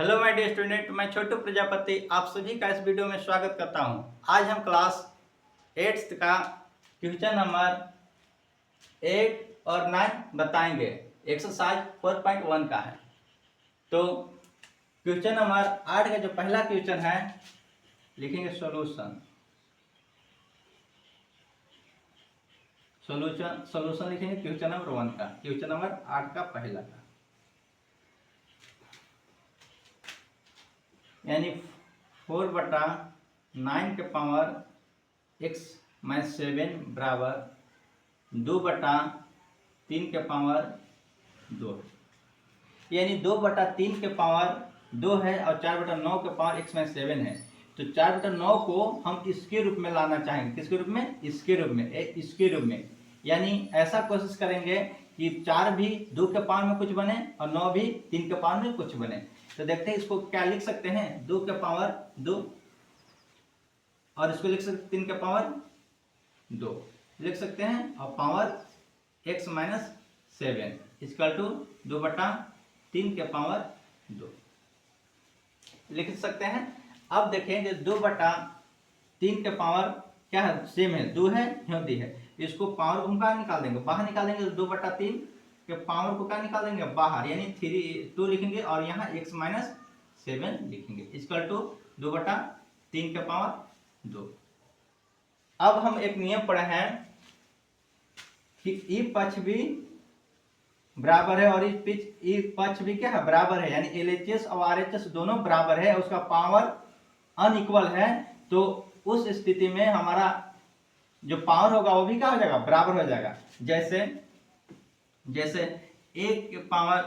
Hello my dear student, मैं छोटू प्रजापति आप सभी का इस वीडियो में स्वागत करता हूं। आज हम क्लास 8th का क्वेश्चन नंबर 8 और 9 बताएंगे। एक्सरसाइज 4.1 का है। तो क्वेश्चन नंबर 8 का जो पहला क्वेश्चन है लिखेंगे सॉल्यूशन लिखेंगे क्वेश्चन नंबर 1 का, क्वेश्चन नंबर 8 का पहला का, यानी 4/9 के पावर x माइनस 7 बराबर 2/3 के पावर 2, यानी 2/3 के पावर 2 है और 4/9 के पावर x माइनस 7 है। तो 4/9 को हम इसके रूप में लाना चाहेंगे। किसके रूप में? इसके रूप में, यानी ऐसा कोशिश करेंगे कि 4 भी 2 के पावर में कुछ बने और 9 भी 3 के पावर में कुछ बने। तो देखते हैं इसको क्या लिख सकते हैं, 2 के पावर 2 और इसको लिख सकते 3 के पावर 2 लिख सकते हैं और power x minus 7 equal to 2/3 के पावर 2 लिख सकते हैं। अब देखें जो 2/3 के पावर क्या है, सेम है, 2 है, यहाँ दी है, इसको पावर को हम निकाल देंगे, बाहर निकाल देंगे। तो 2/3 के पावर को क्या निकाल देंगे, बाहर, यानी 2 लिखेंगे और यहाँ x माइनस 7 लिखेंगे इक्वल टू 2/3 के पावर 2। अब हम एक नियम पढ़े हैं कि ई पक्ष भी बराबर है और ई पक्ष भी क्या है, बराबर है, यानी LHS और RHS दोनों बराबर है, उसका पावर अनइक्वल है। तो उस स्थिति में हमारा जो पावर होगा वो भी क्या हो जाएगा, बराबर हो जाएगा। जैसे a के पावर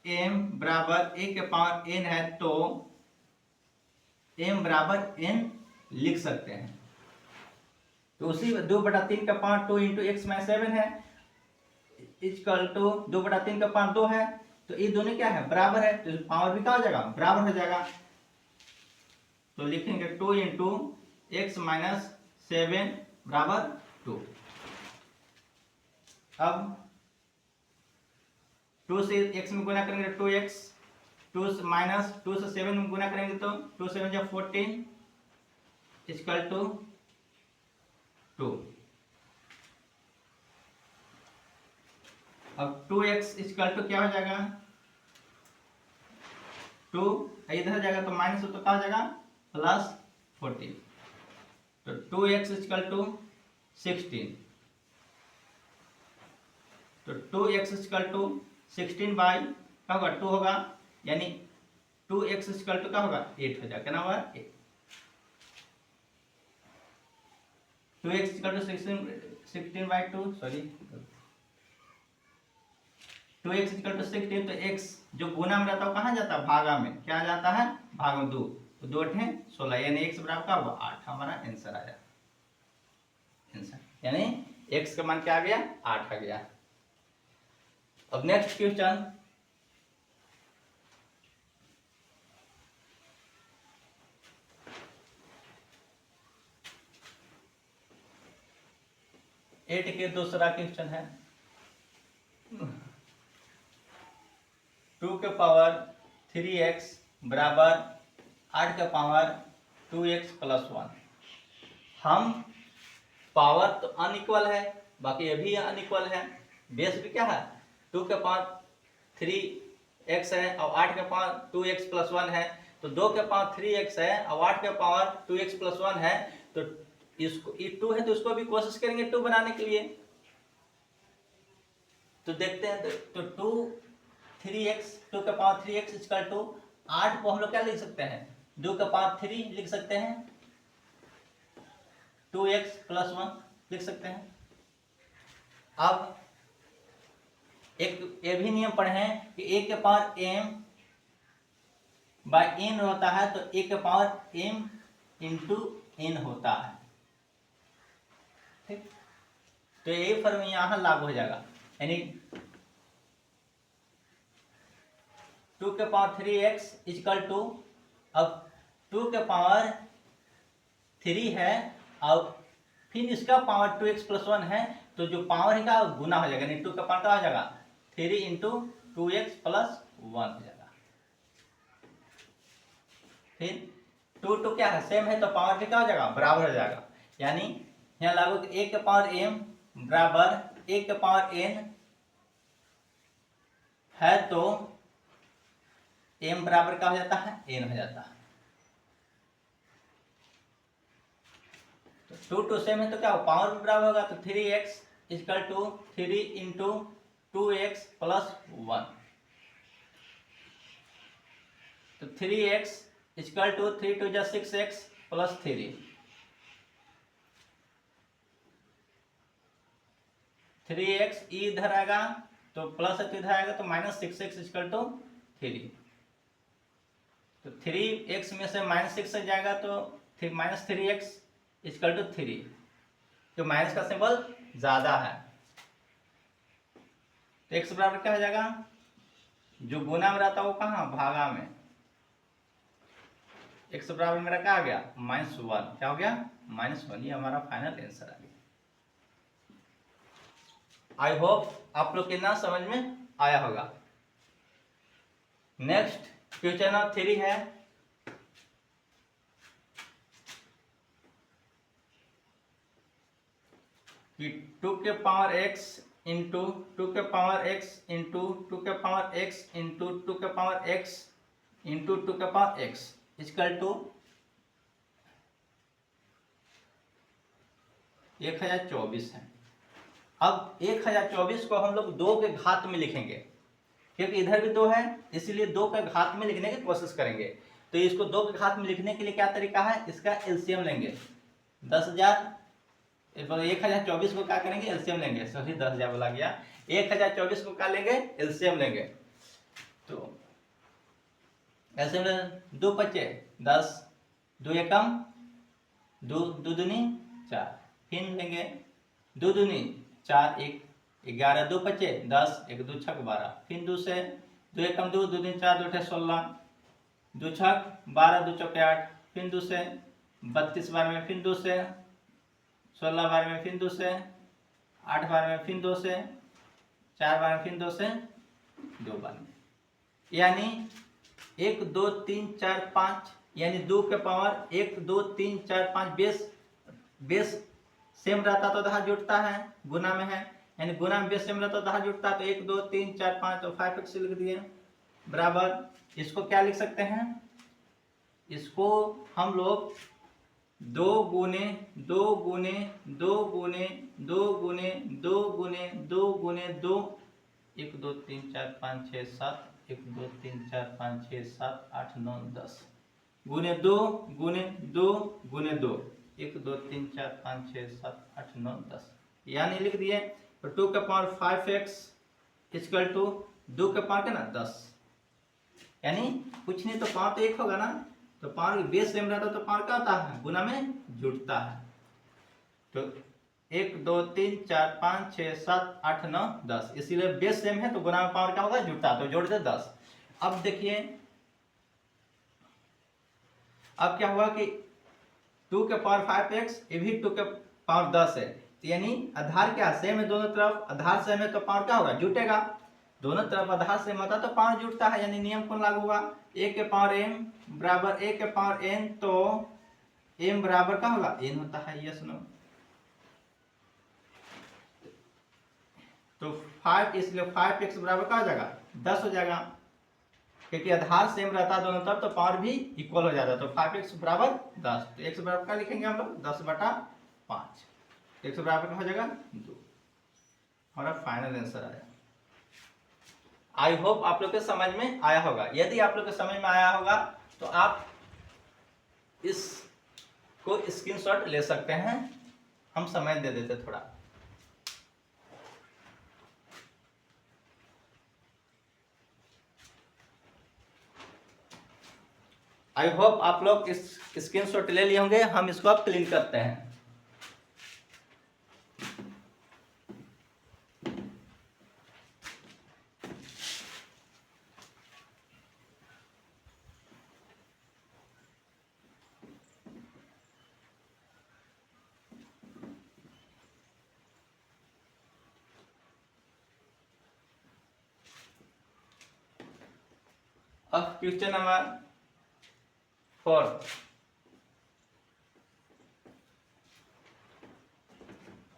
m बराबर a के पावर n है तो m बराबर n लिख सकते हैं। तो उसी 2/3 का पावर 2 इंटू एक्स माइनस 7 है इक्वल टू 2/3 का पावर 2 है। तो ये दोनों क्या है, बराबर है, तो पावर भी क्या हो जाएगा, बराबर हो जाएगा। तो लिखेंगे 2 इंटू एक्स माइनस 7 बराबर 2। अब 2 से x में गुना करेंगे 2x, 2 माइनस 2 से 7 में गुना करेंगे तो 2 7 जा 14 इक्वल टू 2। अब 2x इक्वल टू क्या हो जाएगा, 2 इधर जाएगा तो माइनस हो तो क्या हो जाएगा, प्लस 14। तो 2x इक्वल टू 16। तो 2x इक्वल टू 16 बाई क्या होगा, 2 होगा, यानी 2x इक्वल टू क्या होगा, 8 हो जाएगा। क्या होगा, 8। 2x equal to 16 by 2, sorry 2x equal to 16। तो x जो गुना में रहता है वो कहाँ जाता है, भागा में, क्या जाता है, भाग में 2, तो 2 8 16, यानी x बराबर का हुआ 8, हमारा आंसर आया। आंसर यानी x का मान क्या आ गया, 8 आ गया। अब नेक्स्ट क्वेश्चन, एट के दूसरा क्वेश्चन है। 2 के पावर 3x बराबर 8 के पावर 2x प्लस 1। हम पावर तो अनइक्वल है, बाकी ये भी अनइक्वल है, बेस भी क्या है, 2 के पावर 3x है और 8 के पावर 2x प्लस 1 है। तो 2 के पावर 3x है और 8 के पावर 2x प्लस 1 है। तो इसको 2 है तो इसको भी कोशिश करेंगे 2 बनाने के लिए। तो देखते हैं, तो 2 के पावर 3x इक्वल टू 8 को हम लोग क्या लिख सकते हैं, 2 के पावर 3 लिख सकते हैं, 2x प्लस 1 लिख सकते हैं। अब एक ये भी नियम पढ़े हैं कि a के पावर m बाई n होता है, तो a के पावर m इंटू n होता है, ठीक। तो यही फॉर्मूला यहाँ लागू हो जाएगा, यानी 2 के पावर 3x इक्वल टू, अब 2 के पावर 3 है और फिर इसका पावर 2x प्लस 1 है, तो जो पावर है का गुना हो जाएगा, यानी 2 का पावर क्या हो जाएगा, 3 इंटू 2x प्लस 1 हो जाएगा। फिर टू टू क्या है, सेम है, तो पावर भी क्या हो जाएगा, बराबर हो जाएगा। यानी यहाँ लागू एक के पावर m बराबर एक के पावर n है, तो m बराबर क्या हो जाता है, n हो जाता है। तो टू टू सेम है तो क्या हो, पावर भी बराबर होगा, तो 3x equal to 3 into 2x plus 1। तो 3x इक्वल टू 3 टू जा 6x प्लस 3। 3x इधर आएगा तो प्लस है, तो इधर आएगा तो माइनस 6x इक्वल टू 3। तो 3x में से माइनस 6 जाएगा तो माइनस 3x इक्वल टू 3, तो माइनस का सिंबल ज्यादा है, तो x बराबर क्या हो जाएगा, जो गुना में रहता है वो कहाँ, भागा में। x बराबर मेरा क्या आ गया, -1। क्या हो गया, -1। ये हमारा फाइनल आंसर आ गया। आई होप आप लोग के ना समझ में आया होगा। नेक्स्ट क्वेश्चन नंबर 3 है, कि 2 के पावर x इंटू 2 के पावर x इंटू 2 के पावर x इंटू 2 के पावर x इंटू 2 के पावर x इक्वल टू 1024 है। अब 1024 को हम लोग 2 के घात में लिखेंगे, क्योंकि इधर भी 2 है, इसलिए 2 के घात में लिखने की कोशिश करेंगे। तो इसको 2 के घात में लिखने के लिए क्या तरीका है, इसका एलसीएम लेंगे। 10,000 1024 को क्या करेंगे, एलसीएम लेंगे। सॉरी 10,000 बोला गया, 1024 को क्या लेंगे, एलसीएम लेंगे। तो एलसीएम 2 बचे 10, 2 एकम 2, 2 दूनी 4, फिर लेंगे 2 दूनी 4, 1 11, 2 बचे 10, 1 2 छक 12, फिर 2 से 2 एकम 2, 2 दूनी 4, 2 अठे 16, 2 छक 12, 2 चौके 8, फिर 2 से 32 बार में, फिर 2 से 16 बार में, फिर 2 से 8 बार में, फिर 2 से 4 बार में, फिर 2 से 2 बार में। यानी 1 2 3 4 5, यानी 2 के पावर 1 2 3 4 5 बेस सेम रहता तो दहा जुटता है, गुना में है, यानी गुना में बेस सेम रहता तो दहा जुटता, तो 1 2 3 4 5 तो 5x लिख दिए बराबर। इसको क्या लिख सकते हैं, इसको हम लोग 2 गुने 2 गुने 2 गुने 2 गुने 2 गुने 2 गुने 2 1 2 3 4 5 6 7 1 2 3 4 5 6 7 8 9 10 गुने 2 गुने 2 गुने 2 1 2 3 4 5 6 7 8 9 10, यानी लिख दिए। तो 2 के पावर 5x इक्वल टू 2 के पावर के ना 10, यानी कुछ नहीं तो पावर तो 1 होगा ना, तो पावर बेस सेम रहता तो पावर क्या होता है, गुना में जुड़ता है। तो 1 2 3 4 5 6 7 8 9 10, इसीलिए बेस सेम है तो गुना में पावर क्या होगा, जुड़ता, तो जोड़ दे 10। अब देखिए, अब क्या हुआ कि 2 के पावर 5x, ये भी 2 के पावर 10 है, तो यानी आधार क्या सेम है, दोनों तरफ आधार सेम है तो पावर क्या होगा, जुटेगा। दोनों तरफ आधार सेम होता तो पावर जुटता है, यानी नियम कौन लागू हुआ, a के पावर m बराबर a के पावर n, तो m बराबर क्या होगा, n होता है। यस नो, तो 5, इसलिए 5x बराबर क्या हो जाएगा, 10 हो जाएगा, क्योंकि आधार सेम रहता है दोनों तरफ तो पावर भी इक्वल हो जाता है। तो 5x बराबर 10, तो x बराबर क्या लिखेंगे हम लोग, 10/5, x बराबर क्या हो जाएगा 2। हमारा फाइनल आंसर आया। आई होप आप लोग के समझ में आया होगा। यदि आप लोग के समझ में आया होगा तो आप इसको स्क्रीनशॉट ले सकते हैं, हम समय दे देते थोड़ा। आई होप आप लोग इस स्क्रीनशॉट ले लिए होंगे। हम इसको अब क्लीन करते हैं। अब क्वेश्चन नंबर 4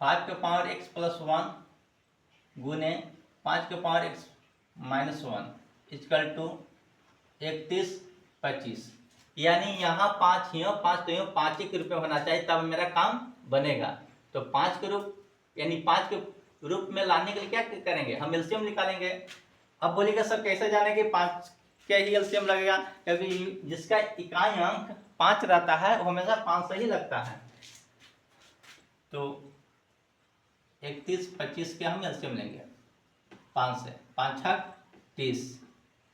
5 के पावर x प्लस 1 गुने 5 के power x minus 1 equal to 31/25। यानी यहाँ 5 ही 5 तो 5 ही के रूप में होना चाहिए, तब मेरा काम बनेगा। तो 5 के रूप यानी 5 के रूप में लाने के लिए क्या करेंगे, हम एलसीएम निकालेंगे। अब बोलिएगा सर कैसे जाने कि 5 क्या ही एलसीएम लगेगा, क्योंकि जिसका इकाई अंक 5 रहता है वो हमेशा 5 से ही लगता है। तो 31/25 के हम एलसीएम लेंगे 5 से, 5 छक 30,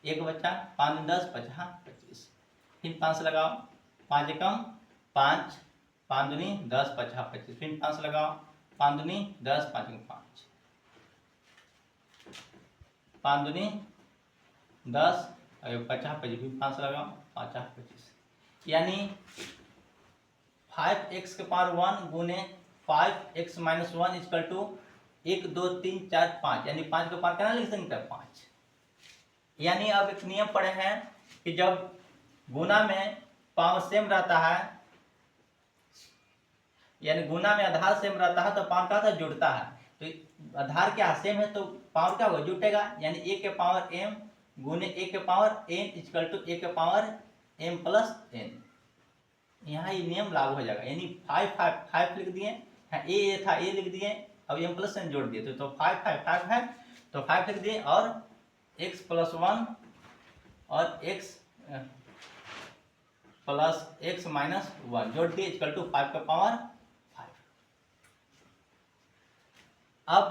एक बच्चा 5 10 50 25, फिर 5 से लगाओ, 5 एकम 5, 5 दूनी 10 50 25, फिर 5 से लगाओ, 5 दूनी 10 5 एकम 5, 5 दूनी 10 50 25, फिर 5 से लगाओ 5 25, यानी 5x के पावर 1 गुने 5x माइनस 1 इक्वल टू 1 2 3 4 5, यानी 5 के पावर कितना लिख सकते हैं 5। यानी अब एक नियम पढ़े हैं कि जब गुना में पावर सेम रहता है, यानी गुना में आधार सेम रहता है तो पावर क्या था जुड़ता है। तो आधार क्या सेम है तो पावर क्या होगा जुटेगा, यानी a के पावर m गुने a के power n equal to a के पावर m प्लस n। यहाँ ये नियम लागू हो जाएगा, यानी 5 लिख दिए, a था a लिख दिए, अब m प्लस n जोड़ दिए तो 5 है तो 5 लिख दिए, और x प्लस 1 और x प्लस x माइनस 1 जोड़ दिए इक्वल टू 5 का पावर 5। अब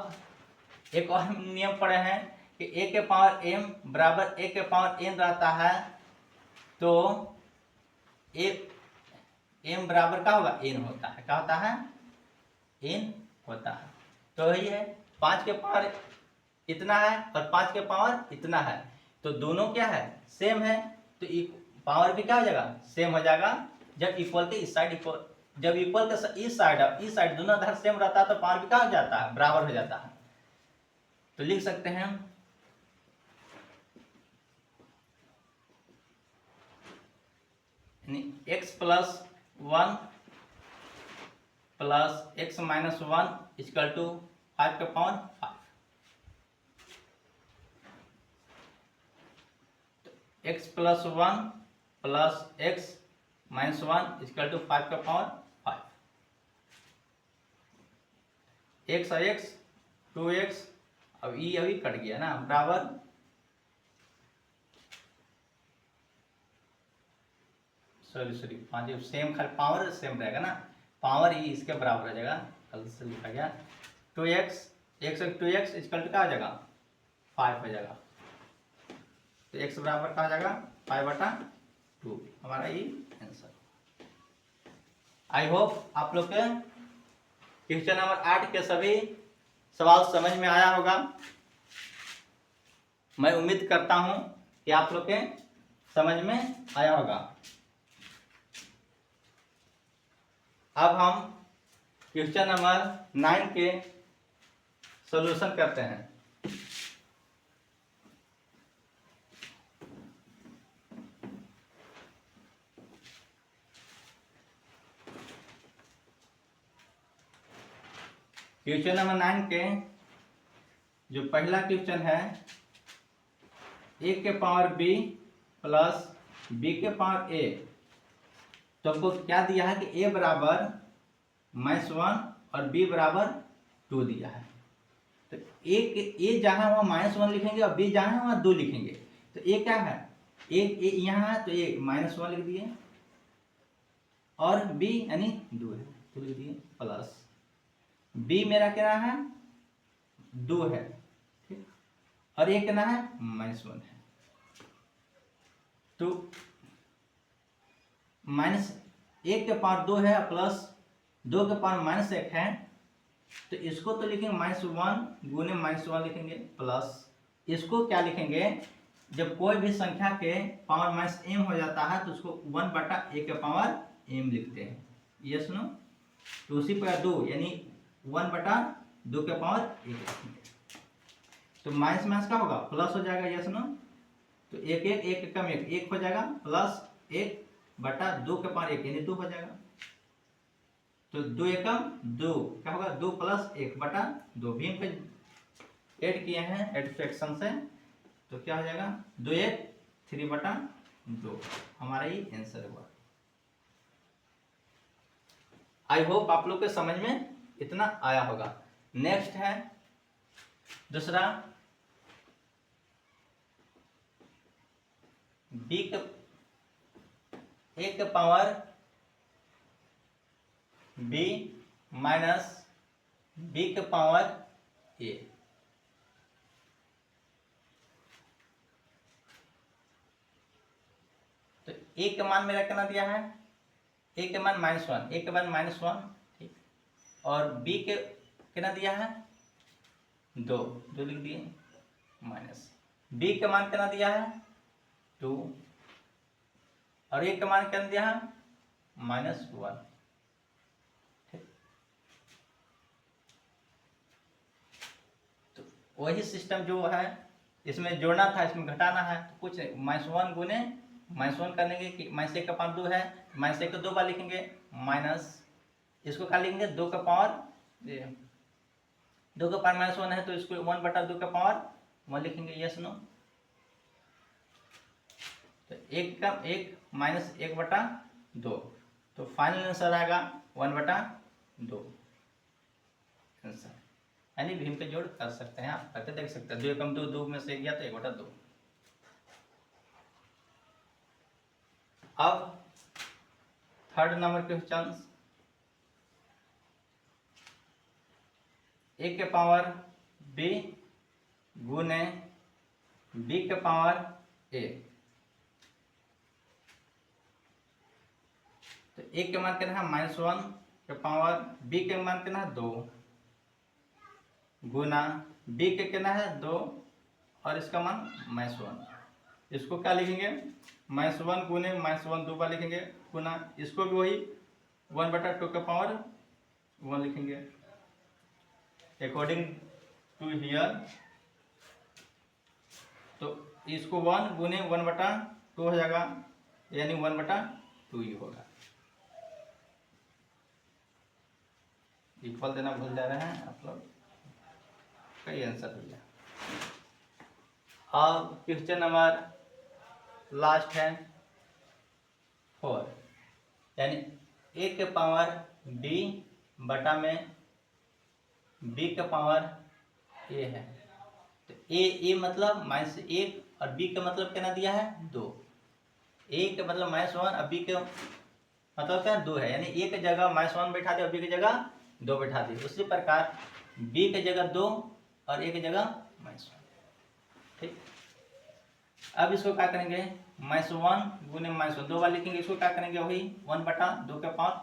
एक और नियम पढ़े हैं कि a के पावर m बराबर a के पावर n रहता है, तो m बराबर क्या होगा n होता है, क्या होता है n होता है। तो यही है 5 के पावर इतना है और 5 के पावर इतना है, तो दोनों क्या है सेम है, तो पावर भी क्या हो जाएगा सेम हो जाएगा। जब इक्वल के इस साइड इक्वल, जब इक्वल के इस साइड दोनों आधार सेम रहता है तो पावर भी क्या हो जाता है बराबर हो जाता है। तो लिख सकते हैं x plus 1 plus x minus 1 equal to 5 के power 5। x plus 1 plus x minus 1 equal to 5 का पावर 5। x और x 2x, अब e अभी कट गया ना, बराबर सॉरी 5 सेम, खाली पावर सेम रहेगा ना, पावर ही इसके बराबर हो जाएगा, कल से लिखा गया 2x, x और 2x इक्वल टू क्या हो जाएगा 5 हो जाएगा, तो x बराबर क्या हो जाएगा 5/2, हमारा ये आंसर। आई होप आप लोग के क्वेश्चन नंबर 8 के सभी सवाल समझ में आया होगा। मैं उम्मीद करता हूं कि आप लोग के समझ में आया होगा। अब हम क्वेश्चन नंबर 9 के सॉल्यूशन करते हैं। क्वेश्चन नंबर 9 के जो पहला क्वेश्चन है, a के पावर b प्लस b के पावर a, तो आपको क्या दिया है कि a बराबर -1 और b बराबर 2 दिया है। तो a जहां वहां -1 लिखेंगे और b जहां वहां 2 लिखेंगे, तो a क्या है a यहाँ है तो a -1 लिख दिए, और b यानी 2 है तो लिख दिए, प्लस b मेरा क्या है 2 है, ठीक, और ये कितना है -1 है, तो -1 के पावर 2 है प्लस 2 के पावर -1 है, तो इसको तो लिखेंगे -1 गुने -1 लिखेंगे, प्लस इसको क्या लिखेंगे, जब कोई भी संख्या के पावर -m हो जाता है तो उसको 1/a के पावर m लिखते हैं, ये सुनो, तो उसी पर 2 यानी 1/2 के पावर 1 लिखेंगे, तो माइनस माइनस का होगा प्लस हो जाएगा, ये सुनो, तो 1 कम 1 हो जाएगा, प्लस 1 बटा 2 के पावर 1 यानी 2 हो जाएगा। तो 2 एकम 2 क्या होगा, 2 प्लस 1 बटा 2 भी हम ऐड किए हैं ऐड फ्रैक्शन से, तो क्या हो जाएगा 2 1 3 बटा 2 हमारा ये आंसर हुआ। आई होप आप लोग के समझ में इतना आया होगा। नेक्स्ट है दूसरा b के a के पावर b माइनस b के पावर a। तो a का मान मेरा कितना दिया है, a के मान -1, a के मान -1 ठीक, और b के कितना दिया है 2 लिख दिए, माइनस b के मान कितना दिया है 2 और a के मान कितना दिया है -1 ठीक। तो वही सिस्टम जो है इसमें जोड़ना था इसमें घटाना है, तो कुछ -1 गुने -1 करने के -1 का पावर 2 है, -1 को 2 बार लिखेंगे, माइनस इसको क्या लिखेंगे 2 का पावर 2 का पावर -1 है तो इसको 1 बटा 2 का पावर 1 लिखेंगे, यस नो। तो 1 का 1 माइनस 1 बटा 2, तो फाइनल आंसर आएगा 1 बटा 2 आंसर। यानी भीम पे जोड़ कर सकते हैं, आप करके देख सकते हैं। 2 एकम 2, 2 में से गया तो 1 बटा 2। अब थर्ड नंबर क्वेश्चन, a के पावर b गुने b के पावर a। तो a के मान कितना है -1 के पावर b के मान कितना है 2 गुना b के कितना है 2 और इसका मान -1। इसको क्या लिखेंगे -1 गुने -1 2 बार लिखेंगे, गुना इसको भी वही 1 बटा 2 के पावर 1 लिखेंगे अकॉर्डिंग टू हियर। तो इसको 1 गुने 1 बटा 2 हो जाएगा, यानी 1 बटा 2 ही होगा। इक्वल देना भूल जा रहे हैं आप लोग, कई आंसर हो गया। अब क्वेश्चन नंबर लास्ट है 4, यानी a के पावर b बटा में b के पावर a है। तो a मतलब -1 और b का मतलब कितना दिया है 2। a का मतलब -1 और b के मतलब क्या 2 है, यानी a की जगह -1 बैठा दे और b की जगह 2 बैठा दे। उसी प्रकार b की जगह 2 और a की जगह -1 ठीक। अब इसको क्या करेंगे -1 गुने -1 2 बार लिखेंगे, इसको क्या करेंगे वही 1 बटा 2 के पावर,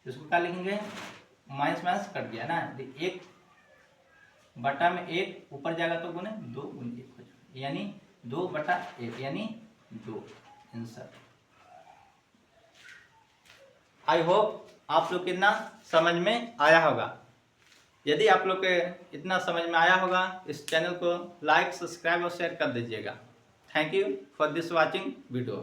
इसको क्या लिखेंगे माइनस माइनस कट गया ना, 1 बटा में 1 ऊपर जाएगा तो गुने 2 गुने 1 हो जाएगा, यानी 2 बटा 1 यानी 2 आंसर। आई होप आप लोग कितना समझ में आया होगा। यदि आप लोग के इतना समझ में आया होगा, इस चैनल को लाइक सब्सक्राइब और शेयर कर दीजिएगा। Thank you for this watching video.